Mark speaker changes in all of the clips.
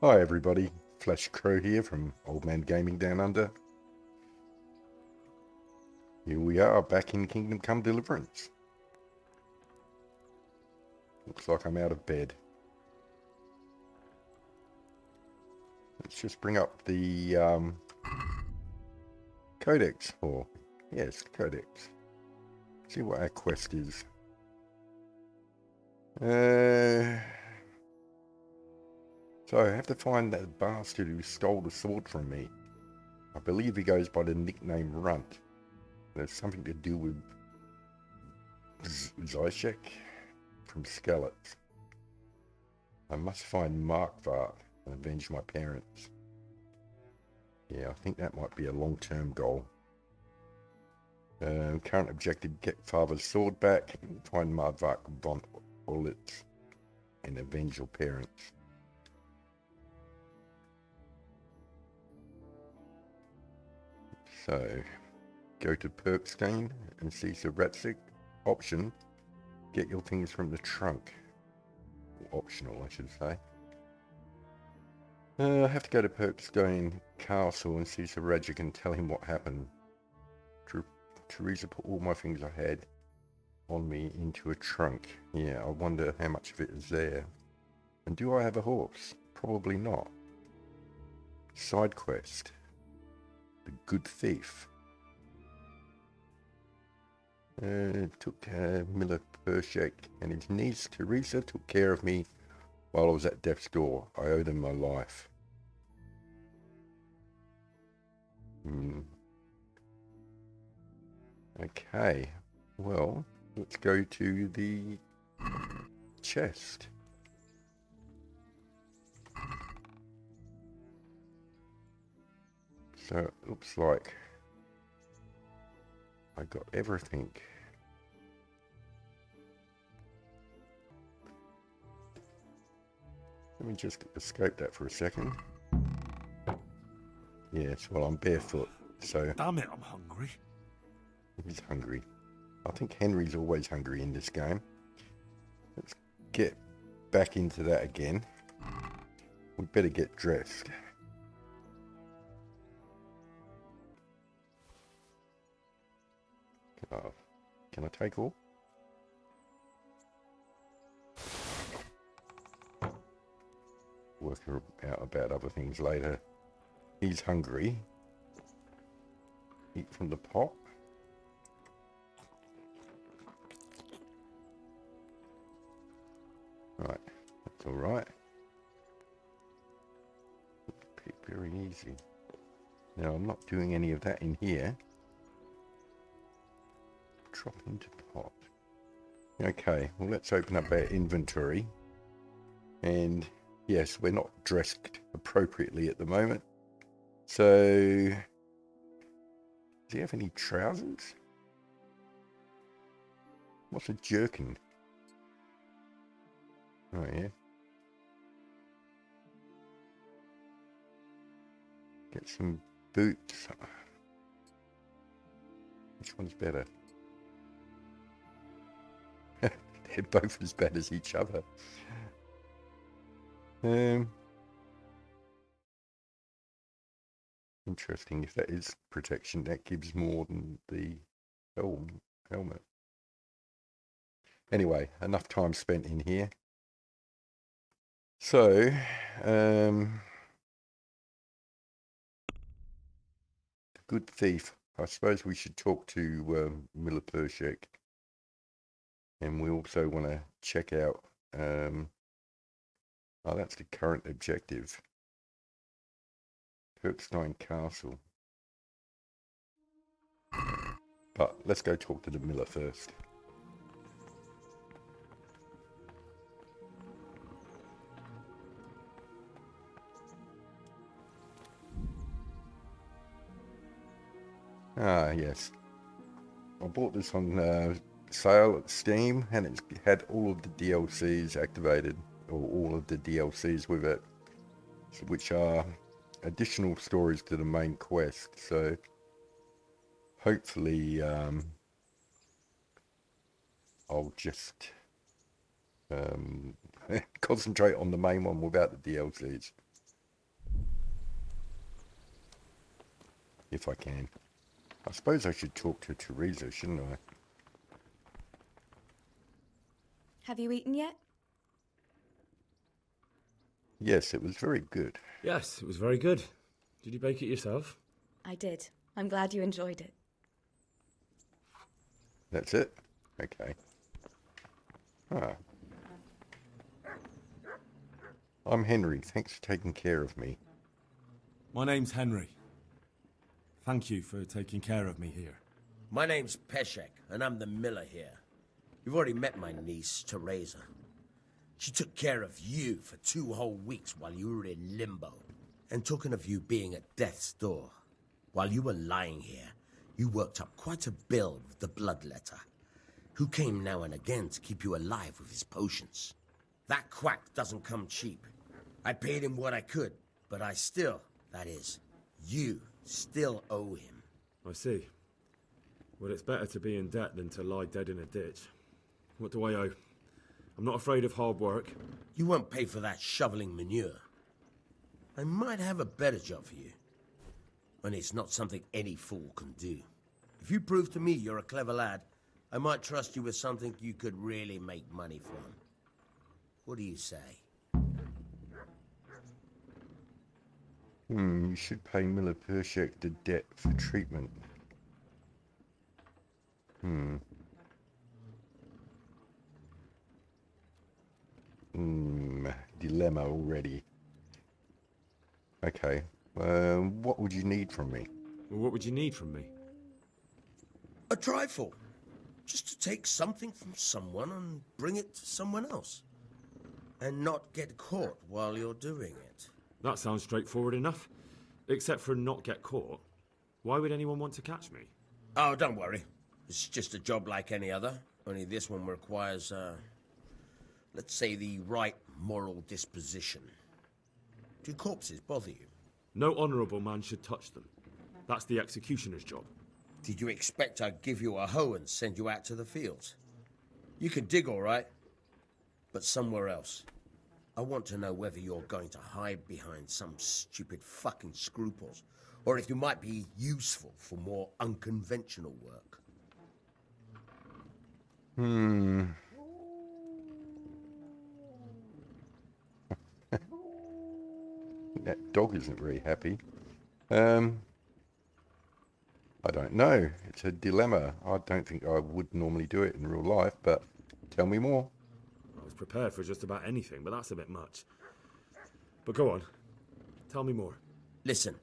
Speaker 1: Hi everybody, Flash Crow here from Old Man Gaming Down Under. Here we are back in Kingdom Come Deliverance. Looks like I'm out of bed. Let's just bring up the codex, or yes, codex. See what our quest is. So I have to find that bastard who stole the sword from me. I believe he goes by the nickname Runt. There's something to do with Zyshek from Skellets. I must find Markvart and avenge my parents. Yeah, I think that might be a long-term goal. Current objective, get father's sword back, find Markvart von Olitz, and avenge your parents. So, go to Pirkstein and see Sir Radzig. Option, get your things from the trunk. Optional, I should say. I have to go to Pirkstein Castle and see Sir Radzig and tell him what happened. Teresa put all my things I had on me into a trunk. Yeah, I wonder how much of it is there. And do I have a horse? Probably not. Side quest. The Good Thief. Took Miller Peshek and his niece Teresa took care of me while I was at death's door. I owe them my life. Okay, well, let's go to the chest. So it looks like I got everything. Let me just escape that for a second. Yes, well, I'm barefoot, so...
Speaker 2: Damn it, I'm hungry.
Speaker 1: He's hungry. I think Henry's always hungry in this game. Let's get back into that again. We'd better get dressed. Oh, can I take all? Work out about other things later. He's hungry. Eat from the pot. Right, that's alright. Very easy. Now I'm not doing any of that in here. Drop into pot. Okay, well let's open up our inventory. And yes, we're not dressed appropriately at the moment. So, does he have any trousers? What's a jerkin? Oh yeah. Get some boots. Which one's better? They're both as bad as each other. Interesting. If that is protection, that gives more than the helmet. Anyway, enough time spent in here. So, the Good Thief. I suppose we should talk to Miller Peshek. And we also want to check out... oh, that's the current objective. Pirkstein Castle. But let's go talk to the Miller first. Ah, yes. I bought this on sale at Steam, and it's had all of the DLCs activated, or all of the DLCs with it, which are additional stories to the main quest. So hopefully I'll just concentrate on the main one without the DLCs. if I can. I suppose I should talk to Teresa, shouldn't I?
Speaker 2: Have you eaten yet?
Speaker 1: Yes, it was very good.
Speaker 3: Yes, it was very good. Did you bake it yourself?
Speaker 2: I did. I'm glad you enjoyed it.
Speaker 1: That's it? Okay. Ah. I'm Henry. Thanks for taking care of me.
Speaker 4: My name's Henry. Thank you for taking care of me here.
Speaker 5: My name's Peshek, and I'm the miller here. You've already met my niece, Teresa. She took care of you for 2 whole weeks while you were in limbo. And talking of you being at death's door, while you were lying here, you worked up quite a bill with the bloodletter, who came now and again to keep you alive with his potions. That quack doesn't come cheap. I paid him what I could, but I still, that is, you still owe him.
Speaker 3: I see. Well, it's better to be in debt than to lie dead in a ditch. What do I owe? I'm not afraid of hard work.
Speaker 5: You won't pay for that shoveling manure. I might have a better job for you. And it's not something any fool can do. If you prove to me you're a clever lad, I might trust you with something you could really make money from. What do you say?
Speaker 1: You should pay Miller Peshek the debt for treatment. Dilemma already. Okay. What would you need from me?
Speaker 3: Well, what would you need from me?
Speaker 5: A trifle. Just to take something from someone and bring it to someone else. And not get caught while you're doing it.
Speaker 3: That sounds straightforward enough. Except for not get caught. Why would anyone want to catch me?
Speaker 5: Oh, don't worry. It's just a job like any other. Only this one requires, let's say, the right moral disposition. Do corpses bother you?
Speaker 3: No honourable man should touch them. That's the executioner's job.
Speaker 5: Did you expect I'd give you a hoe and send you out to the fields? You can dig all right, but somewhere else. I want to know whether you're going to hide behind some stupid fucking scruples, or if you might be useful for more unconventional work.
Speaker 1: That dog isn't very happy. I don't know. It's a dilemma. I don't think I would normally do it in real life, but tell me more.
Speaker 3: I was prepared for just about anything, but that's a bit much. But go on. Tell me more.
Speaker 5: Listen,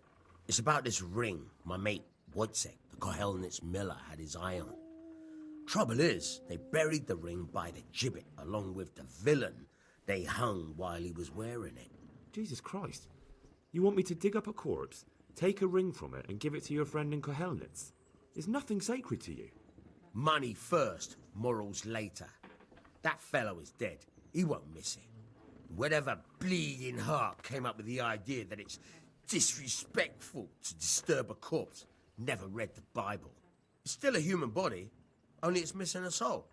Speaker 5: it's about this ring my mate Wojciech, the Kohelnitz miller, had his eye on. Trouble is, they buried the ring by the gibbet along with the villain they hung while he was wearing it.
Speaker 3: Jesus Christ. You want me to dig up a corpse, take a ring from it, and give it to your friend in Kohelnitz? Is nothing sacred to you?
Speaker 5: Money first, morals later. That fellow is dead. He won't miss it. Whatever bleeding heart came up with the idea that it's disrespectful to disturb a corpse never read the Bible. It's still a human body, only it's missing a soul.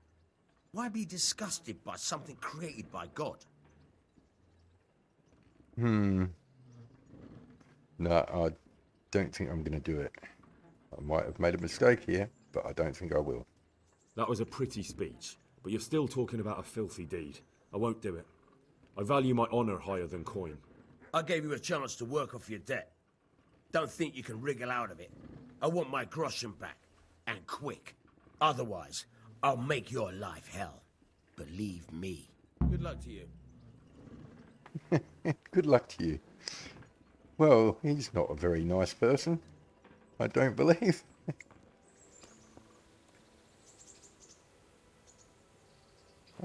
Speaker 5: Why be disgusted by something created by God?
Speaker 1: No, I don't think I'm going to do it. I might have made a mistake here, but I don't think I will.
Speaker 3: That was a pretty speech, but you're still talking about a filthy deed. I won't do it. I value my honour higher than coin.
Speaker 5: I gave you a chance to work off your debt. Don't think you can wriggle out of it. I want my groschen back, and quick. Otherwise, I'll make your life hell. Believe me. Good luck to you.
Speaker 1: Good luck to you. Well, he's not a very nice person. I don't believe.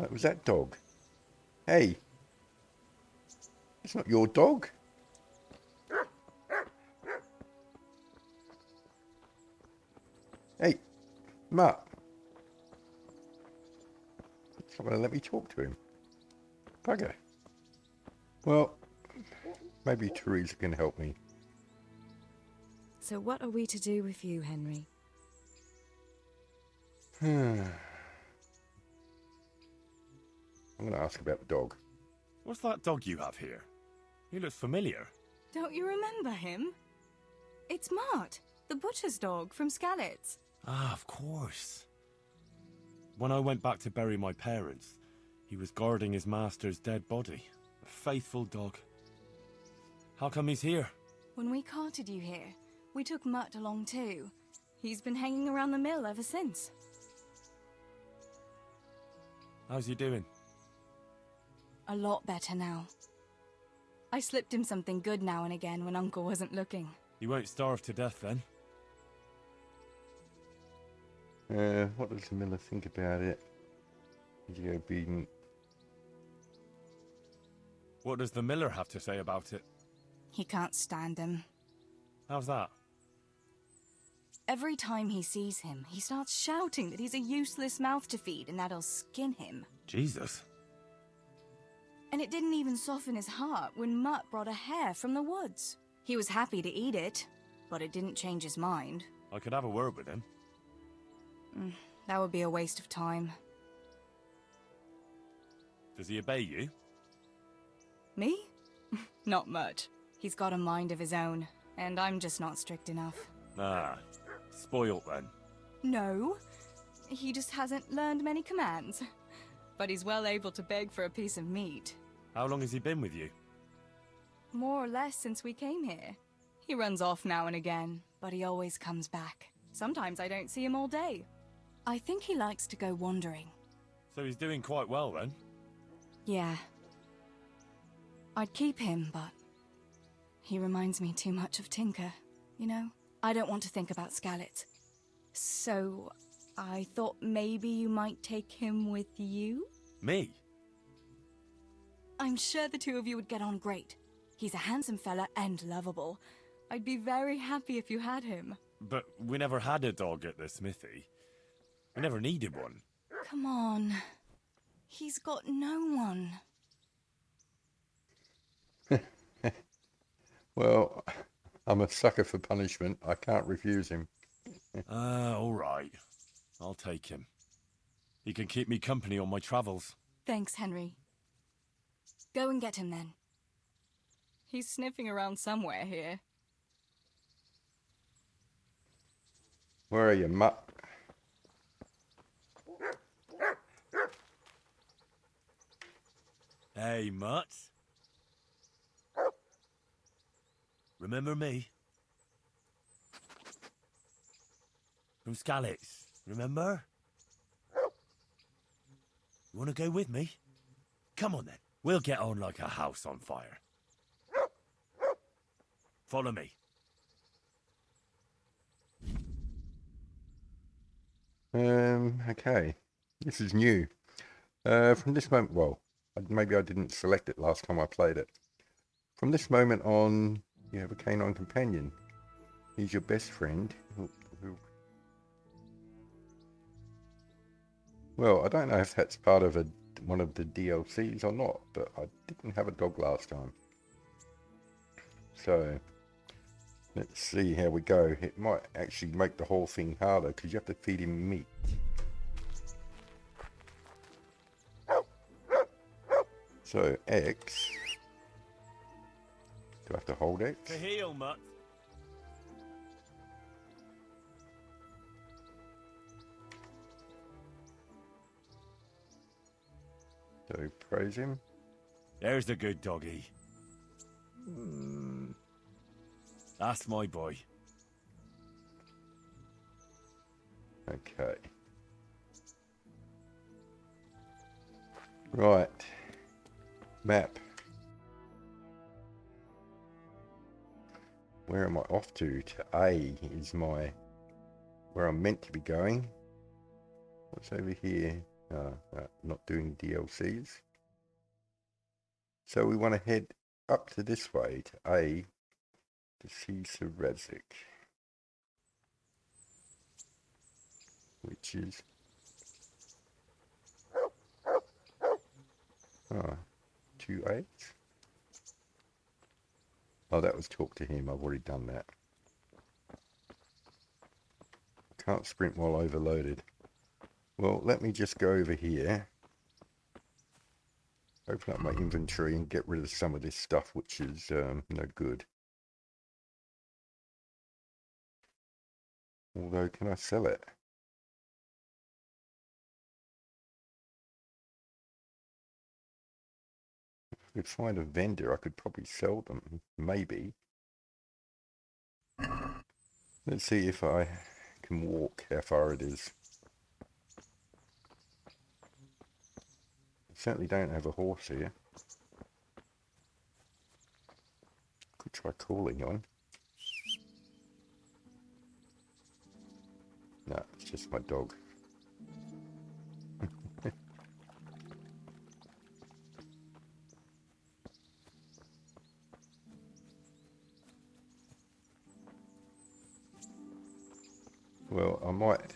Speaker 1: Was that dog? Hey. It's not your dog. Hey, Mutt. He's not going to let me talk to him. Bugger. Well, maybe Teresa can help me.
Speaker 2: So what are we to do with you, Henry?
Speaker 1: I'm going to ask about the dog.
Speaker 4: What's that dog you have here? He looks familiar.
Speaker 2: Don't you remember him? It's Mart. The butcher's dog from Skalitz.
Speaker 4: Ah, of course. When I went back to bury my parents, he was guarding his master's dead body. A faithful dog. How come he's here?
Speaker 2: When we carted you here, we took Mutt along too. He's been hanging around the mill ever since.
Speaker 4: How's he doing?
Speaker 2: A lot better now. I slipped him something good now and again when Uncle wasn't looking.
Speaker 4: He won't starve to death then?
Speaker 1: What does the miller think about it? Is he obedient?
Speaker 4: What does the miller have to say about it?
Speaker 2: He can't stand him.
Speaker 4: How's that?
Speaker 2: Every time he sees him, he starts shouting that he's a useless mouth to feed and that'll skin him.
Speaker 4: Jesus.
Speaker 2: And it didn't even soften his heart when Mutt brought a hare from the woods. He was happy to eat it, but it didn't change his mind.
Speaker 4: I could have a word with him.
Speaker 2: That would be a waste of time.
Speaker 4: Does he obey you?
Speaker 2: Me? Not much. He's got a mind of his own, and I'm just not strict enough.
Speaker 4: Ah, spoilt then.
Speaker 2: No, he just hasn't learned many commands. But he's well able to beg for a piece of meat.
Speaker 4: How long has he been with you?
Speaker 2: More or less since we came here. He runs off now and again, but he always comes back. Sometimes I don't see him all day. I think he likes to go wandering.
Speaker 4: So he's doing quite well then?
Speaker 2: Yeah. I'd keep him, but he reminds me too much of Tinker, you know? I don't want to think about Skalitz. So I thought maybe you might take him with you?
Speaker 4: Me?
Speaker 2: I'm sure the two of you would get on great. He's a handsome fella and lovable. I'd be very happy if you had him.
Speaker 4: But we never had a dog at the smithy. We never needed one.
Speaker 2: Come on. He's got no one.
Speaker 1: Well, I'm a sucker for punishment. I can't refuse him.
Speaker 4: All right. I'll take him. He can keep me company on my travels.
Speaker 2: Thanks, Henry. Go and get him then. He's sniffing around somewhere here.
Speaker 1: Where are you, Mutt?
Speaker 4: Hey, Mutt. Remember me? From Skalitz, remember? You want to go with me? Come on then. We'll get on like a house on fire. Follow me.
Speaker 1: Okay. This is new. From this moment, well, maybe I didn't select it last time I played it. From this moment on, you have a canine companion. He's your best friend. Well, I don't know if that's part of one of the DLCs or not, but I didn't have a dog last time. So, let's see how we go. It might actually make the whole thing harder because you have to feed him meat. So, X. Do I have to hold X?
Speaker 4: To heel, Mutt.
Speaker 1: So, praise him.
Speaker 4: There's the good doggy. That's my boy.
Speaker 1: Okay. Right. Map. Where am I off to? To A is where I'm meant to be going. What's over here? Not doing DLCs. So we want to head up to this way, to A, to see Sir Radzig. Which is... 2-8. Oh, that was talk to him. I've already done that. Can't sprint while overloaded. Well, let me just go over here. Open up my inventory and get rid of some of this stuff which is no good. Although, can I sell it? If I could find a vendor, I could probably sell them. Maybe. Let's see if I can walk, how far it is. I certainly don't have a horse here. Could try calling one. No, it's just my dog. Well, I might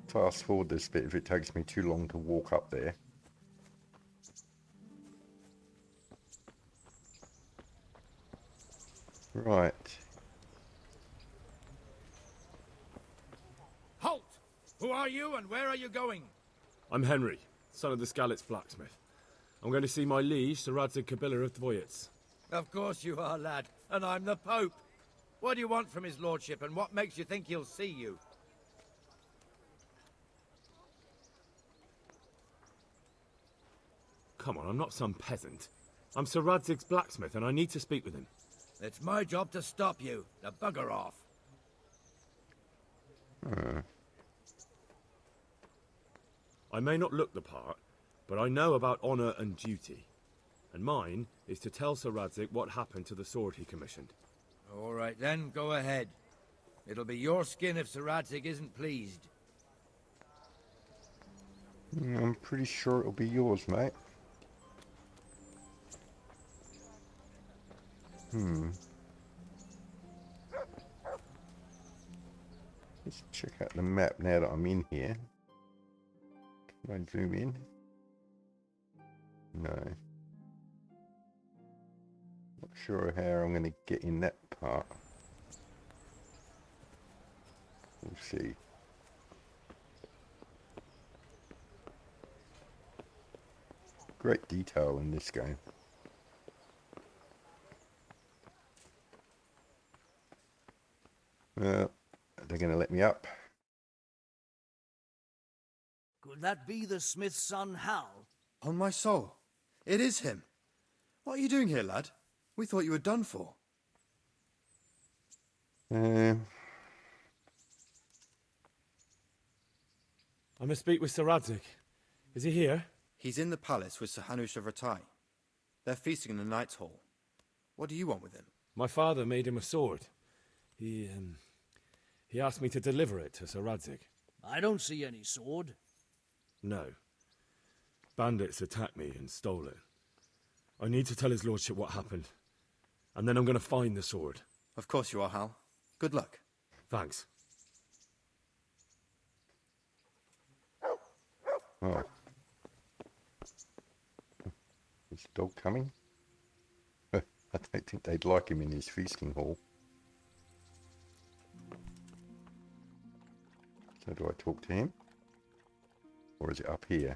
Speaker 1: fast forward this bit if it takes me too long to walk up there. Right.
Speaker 6: Halt! Who are you and where are you going?
Speaker 3: I'm Henry, son of the Skalitz blacksmith. I'm going to see my liege, Sir Radzig Kabiller of Dvoyitz.
Speaker 6: Of course you are, lad, and I'm the Pope. What do you want from his lordship, and what makes you think he'll see you?
Speaker 3: Come on, I'm not some peasant. I'm Sir Radzig's blacksmith, and I need to speak with him.
Speaker 6: It's my job to stop you. Now bugger off.
Speaker 3: I may not look the part, but I know about honour and duty. And mine is to tell Sir Radzig what happened to the sword he commissioned.
Speaker 6: All right then, go ahead. It'll be your skin if Sir Radzig isn't pleased.
Speaker 1: I'm pretty sure it'll be yours, mate. Let's check out the map now that I'm in here. Can I zoom in? No. Not sure how I'm going to get in that part. We'll see. Great detail in this game. Well, they're going to let me up.
Speaker 7: Could that be the smith's son, Hal?
Speaker 8: On my soul, it is him. What are you doing here, lad? We thought you were done for.
Speaker 3: I must speak with Sir Radzig. Is he here?
Speaker 8: He's in the palace with Sir Hanush of Ratai. They're feasting in the Knight's Hall. What do you want with him?
Speaker 3: My father made him a sword. He asked me to deliver it to Sir Radzig.
Speaker 7: I don't see any sword.
Speaker 3: No. Bandits attacked me and stole it. I need to tell his lordship what happened. And then I'm going to find the sword.
Speaker 8: Of course you are, Hal. Good luck.
Speaker 3: Thanks.
Speaker 1: Oh. Is the dog coming? I don't think they'd like him in his feasting hall. So do I talk to him? Or is it up here?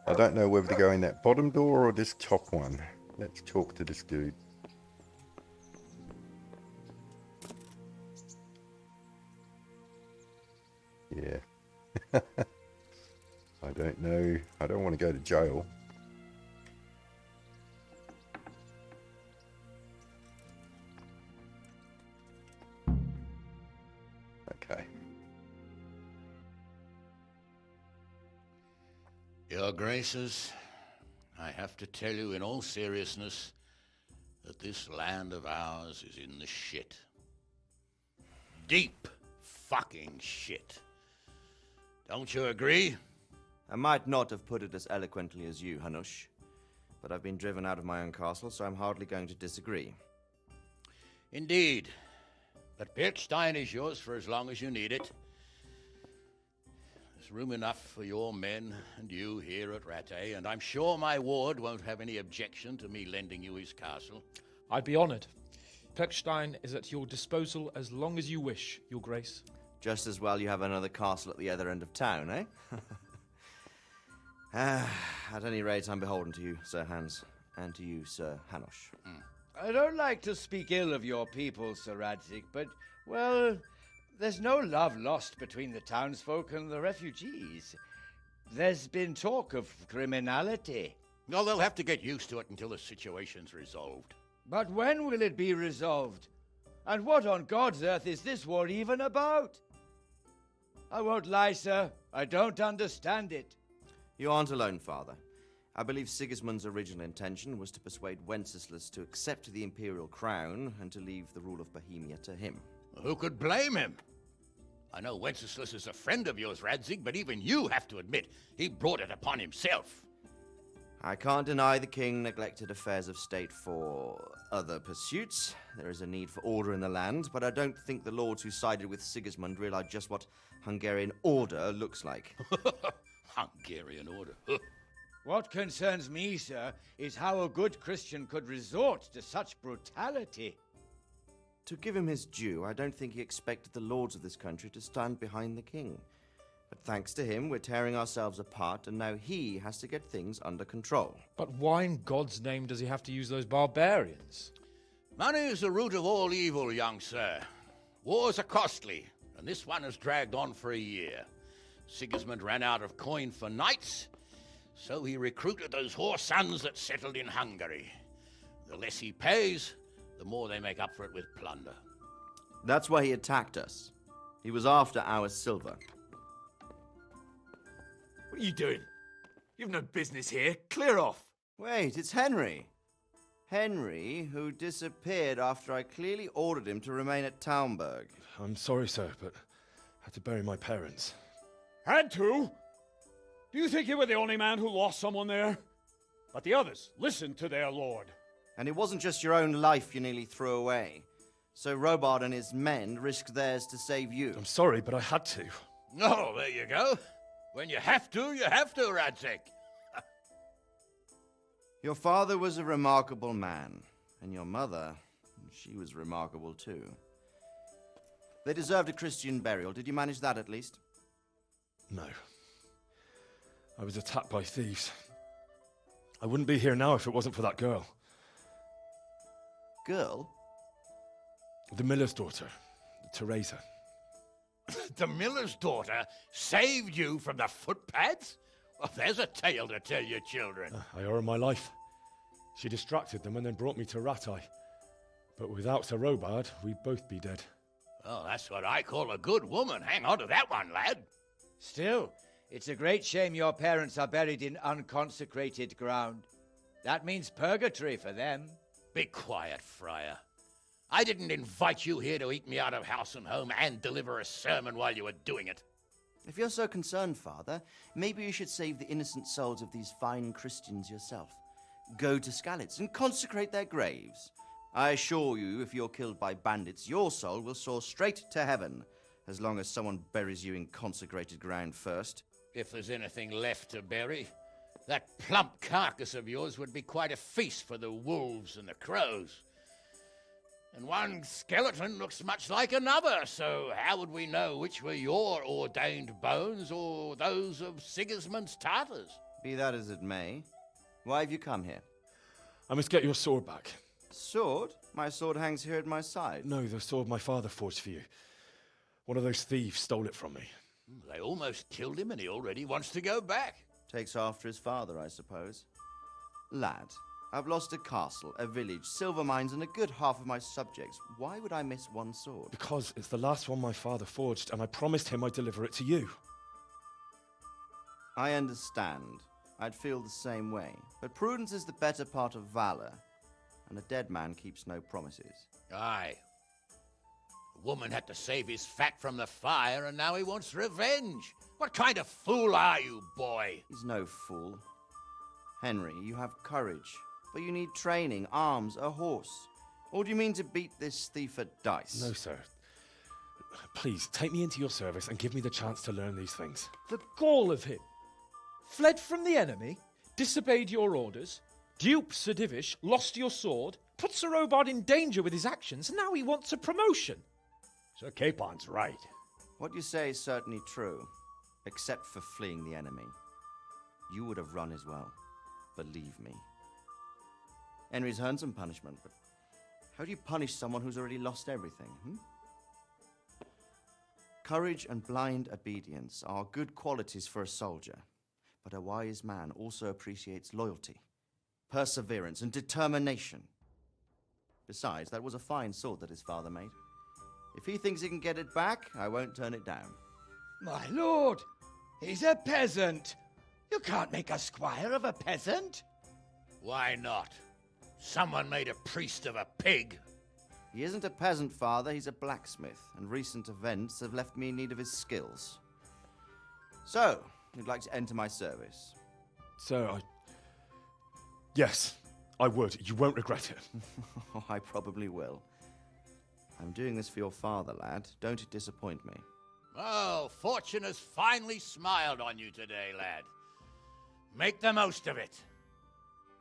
Speaker 1: I don't know whether to go in that bottom door or this top one. Let's talk to this dude. Yeah. I don't know. I don't want to go to jail. Okay.
Speaker 9: Your Graces, I have to tell you in all seriousness that this land of ours is in the shit. Deep fucking shit. Don't you agree?
Speaker 10: I might not have put it as eloquently as you, Hanush, but I've been driven out of my own castle, so I'm hardly going to disagree.
Speaker 9: Indeed. But Pirkstein is yours for as long as you need it. There's room enough for your men and you here at Rattay, and I'm sure my ward won't have any objection to me lending you his castle.
Speaker 11: I'd be honoured. Pirkstein is at your disposal as long as you wish, Your Grace.
Speaker 10: Just as well you have another castle at the other end of town, eh? At any rate, I'm beholden to you, Sir Hans, and to you, Sir Hanush.
Speaker 6: I don't like to speak ill of your people, Sir Radzig, but, well, there's no love lost between the townsfolk and the refugees. There's been talk of criminality.
Speaker 9: No, they'll have to get used to it until the situation's resolved.
Speaker 6: But when will it be resolved? And what on God's earth is this war even about? I won't lie, sir. I don't understand it.
Speaker 10: You aren't alone, Father. I believe Sigismund's original intention was to persuade Wenceslas to accept the imperial crown and to leave the rule of Bohemia to him.
Speaker 9: Who could blame him? I know Wenceslas is a friend of yours, Radzig, but even you have to admit he brought it upon himself.
Speaker 10: I can't deny the king neglected affairs of state for other pursuits. There is a need for order in the land, but I don't think the lords who sided with Sigismund realized just what Hungarian order looks like.
Speaker 9: Hungarian order.
Speaker 6: What concerns me, sir, is how a good Christian could resort to such brutality.
Speaker 10: To give him his due, I don't think he expected the lords of this country to stand behind the king. But thanks to him, we're tearing ourselves apart, and now he has to get things under control.
Speaker 11: But why in God's name does he have to use those barbarians?
Speaker 9: Money is the root of all evil, young sir. Wars are costly, and this one has dragged on for a year. Sigismund ran out of coin for knights, so he recruited those whore sons that settled in Hungary. The less he pays, the more they make up for it with plunder.
Speaker 10: That's why he attacked us. He was after our silver.
Speaker 12: What are you doing? You've no business here. Clear off.
Speaker 10: Wait, it's Henry. Henry, who disappeared after I clearly ordered him to remain at Taumberg.
Speaker 3: I'm sorry, sir, but I had to bury my parents.
Speaker 12: Had to? Do you think you were the only man who lost someone there? But the others listened to their lord.
Speaker 10: And it wasn't just your own life you nearly threw away. So Robard and his men risked theirs to save you.
Speaker 3: I'm sorry, but I had to.
Speaker 9: Oh, there you go. When you have to, Radzig.
Speaker 10: Your father was a remarkable man, and your mother, she was remarkable too. They deserved a Christian burial. Did you manage that at least?
Speaker 3: No. I was attacked by thieves. I wouldn't be here now if it wasn't for that girl.
Speaker 10: Girl?
Speaker 3: The miller's daughter, Teresa.
Speaker 9: The miller's daughter saved you from the footpads? Well, there's a tale to tell your children.
Speaker 3: I owe her my life. She distracted them and then brought me to Rattay. But without Sir Robard, we'd both be dead.
Speaker 9: Oh, that's what I call a good woman. Hang on to that one, lad.
Speaker 6: Still, it's a great shame your parents are buried in unconsecrated ground. That means purgatory for them.
Speaker 9: Be quiet, friar. I didn't invite you here to eat me out of house and home and deliver a sermon while you were doing it.
Speaker 10: If you're so concerned, Father, maybe you should save the innocent souls of these fine Christians yourself. Go to Skalitz and consecrate their graves. I assure you, if you're killed by bandits, your soul will soar straight to heaven, as long as someone buries you in consecrated ground first.
Speaker 9: If there's anything left to bury, that plump carcass of yours would be quite a feast for the wolves and the crows. And one skeleton looks much like another, so how would we know which were your ordained bones or those of Sigismund's Tartars?
Speaker 10: Be that as it may, why have you come here?
Speaker 3: I must get your sword back.
Speaker 10: Sword? My sword hangs here at my side.
Speaker 3: No, the sword my father forged for you. One of those thieves stole it from me.
Speaker 9: They almost killed him and he already wants to go back.
Speaker 10: Takes after his father, I suppose. Lad, I've lost a castle, a village, silver mines, and a good half of my subjects. Why would I miss one sword?
Speaker 3: Because it's the last one my father forged, and I promised him I'd deliver it to you.
Speaker 10: I understand. I'd feel the same way. But prudence is the better part of valor, and a dead man keeps no promises.
Speaker 9: Aye. The woman had to save his fat from the fire, and now he wants revenge. What kind of fool are you, boy?
Speaker 10: He's no fool. Henry, you have courage, but you need training, arms, a horse. Or do you mean to beat this thief at dice?
Speaker 3: No, sir. Please, take me into your service and give me the chance to learn these things.
Speaker 11: The gall of him. Fled from the enemy, disobeyed your orders, duped Sir Divish, lost your sword, put Sir Robard in danger with his actions, and now he wants a promotion.
Speaker 12: Sir Capon's right.
Speaker 10: What you say is certainly true, except for fleeing the enemy. you would have run as well. Believe me. Henry's earned some punishment, but how do you punish someone who's already lost everything, Courage and blind obedience are good qualities for a soldier, but a wise man also appreciates loyalty, perseverance, and determination. Besides, that was a fine sword that his father made. If he thinks he can get it back, I won't turn it down.
Speaker 6: My lord, he's a peasant. You can't make a squire of a peasant.
Speaker 9: Why not? Someone made a priest of a pig.
Speaker 10: He isn't a peasant, father, he's a blacksmith, and recent events have left me in need of his skills. So, you'd like to enter my service?
Speaker 3: Sir, Yes, I would. You won't regret it.
Speaker 10: I probably will. I'm doing this for your father, lad. Don't disappoint me.
Speaker 9: Oh, fortune has finally smiled on you today, lad. Make the most of it.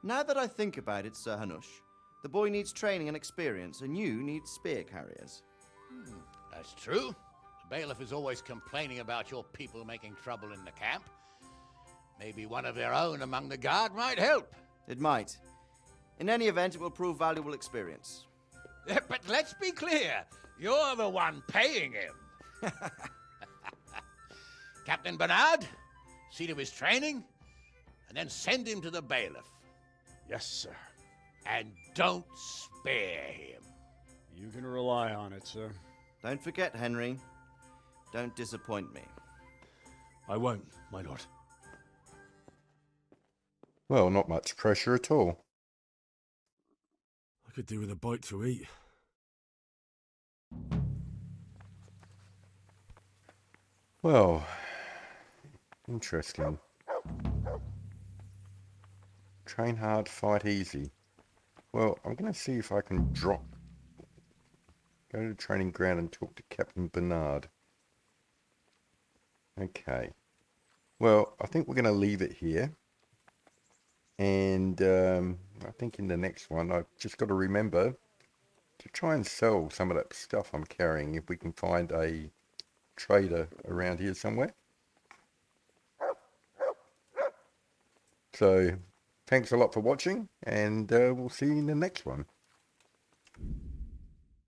Speaker 10: Now that I think about it, Sir Hanush, the boy needs training and experience, and you need spear carriers.
Speaker 9: That's true. The bailiff is always complaining about your people making trouble in the camp. Maybe one of their own among the guard might help.
Speaker 10: It might. In any event, it will prove valuable experience.
Speaker 9: But let's be clear. You're the one paying him. Captain Bernard, see to his training, and then send him to the bailiff.
Speaker 12: Yes, sir.
Speaker 9: And don't spare him.
Speaker 12: You can rely on it, sir.
Speaker 10: Don't forget, Henry. Don't disappoint me.
Speaker 3: I won't, my lord.
Speaker 1: Well, not much pressure at all.
Speaker 4: I could do with a bite to eat.
Speaker 1: Well, interesting. Train hard, fight easy. Well, I'm going to see if I can go to the training ground and talk to Captain Bernard. Okay. Well, I think we're going to leave it here. And I think in the next one, I've just got to remember to try and sell some of that stuff I'm carrying if we can find a trader around here somewhere. So, thanks a lot for watching, and we'll see you in the next one.